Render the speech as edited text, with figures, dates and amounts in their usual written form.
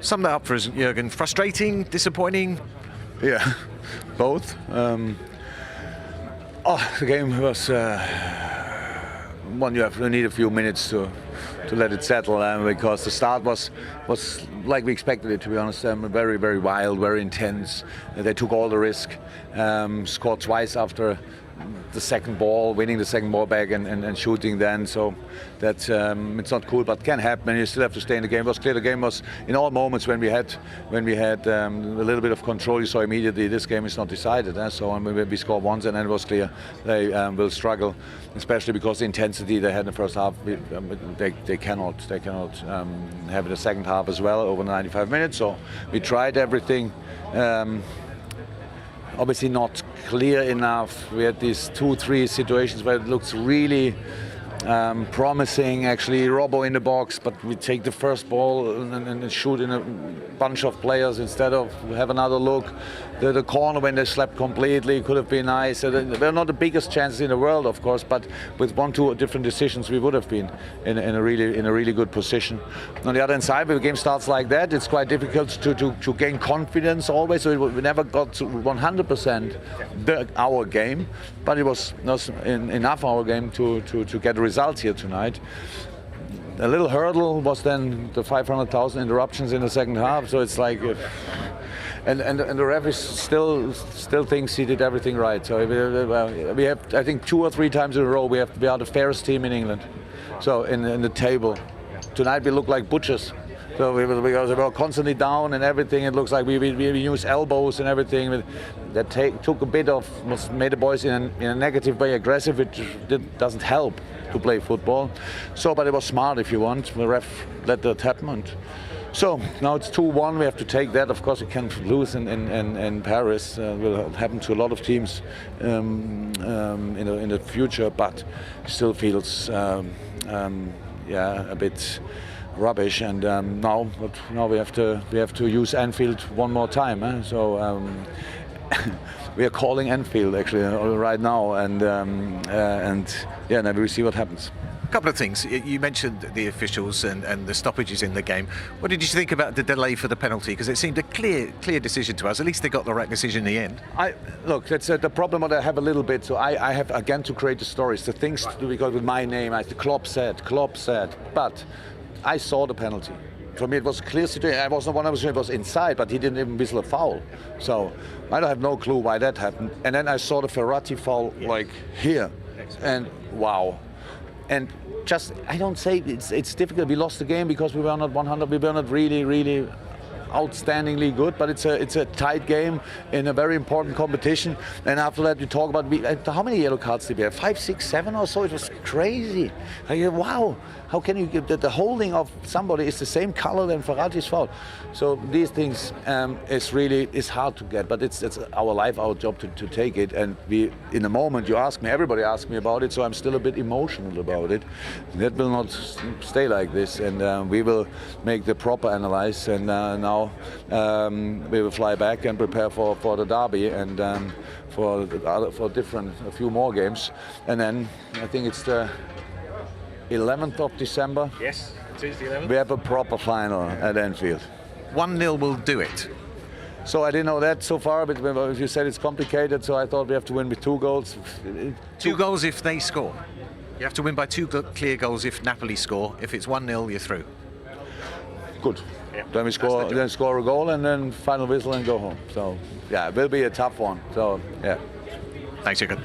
Sum that up for us, Jurgen. Frustrating, disappointing? Yeah, both. The game was one you need a few minutes to let it settle, because the start was like we expected it, to be honest. Very, very wild, very intense. They took all the risk, scored twice after the second ball, winning the second ball back and shooting then. So that it's not cool, but can happen. You still have to stay in the game. It was clear the game was in all moments when we had a little bit of control. You saw immediately this game is not decided. So when we scored once, and then it was clear they will struggle, especially because the intensity they had in the first half. They cannot have it the second half as well over 95 minutes. So we tried everything. Obviously not clear enough. We had these 2-3 situations where it looks really promising, actually. Robbo in the box, but we take the first ball and shoot in a bunch of players instead of have another look. The corner when they slept completely could have been nice. They're not the biggest chances in the world, of course, but with 1-2 different decisions, we would have been in a really good position. On the other hand side, when the game starts like that, it's quite difficult to gain confidence always. So we never got to 100% our game, but it was enough our game to get a result here tonight. A little hurdle was then the 500,000 interruptions in the second half. So it's like. And the ref still thinks he did everything right. So we have, I think, 2 or 3 times in a row we are the fairest team in England. So in the table, tonight we look like butchers. So because we were constantly down and everything, it looks like we use elbows and everything. That took a bit of, made the boys in a negative way aggressive, which doesn't help to play football. So, but it was smart if you want. The ref let that happen. So now it's 2-1. We have to take that. Of course, we can't lose in Paris. Will happen to a lot of teams in the future, but still feels a bit rubbish. And now we have to use Anfield one more time. So we are calling Anfield actually right now, and then we see what happens. A couple of things. You mentioned the officials and the stoppages in the game. What did you think about the delay for the penalty? Because it seemed a clear decision to us. At least they got the right decision in the end. Look, that's the problem that I have a little bit. So I have again to create the stories, the things because with my name. Klopp said, but I saw the penalty. For me, it was a clear situation. I wasn't 100% sure it was inside, but he didn't even whistle a foul. So I don't have no clue why that happened. And then I saw the Ferrati foul like here, and wow. And just, I don't say it's difficult. We lost the game because we were not 100. We were not really outstandingly good, but it's a tight game in a very important competition. And after that, we talk about how many yellow cards did we have? 5, 6, 7 or so. It was crazy. Wow, how can you get the holding of somebody is the same color than Ferrati's foul? So these things is hard to get, but it's our life, our job to take it. And we, in the moment, everybody asked me about it, so I'm still a bit emotional about it. That will not stay like this, and we will make the proper analysis. And now we will fly back and prepare for the derby and for a few more games. And then I think it's the 11th of December. Yes, Tuesday 11th. We have a proper final at Anfield. 1-0 will do it. So I didn't know that so far, but you said it's complicated, so I thought we have to win with 2 goals. 2 goals if they score. You have to win by 2 clear goals if Napoli score. If it's 1-0, you're through. Good. Yeah, then we score a goal and then final whistle and go home. So yeah, it will be a tough one. So yeah. Thanks, Jurgen.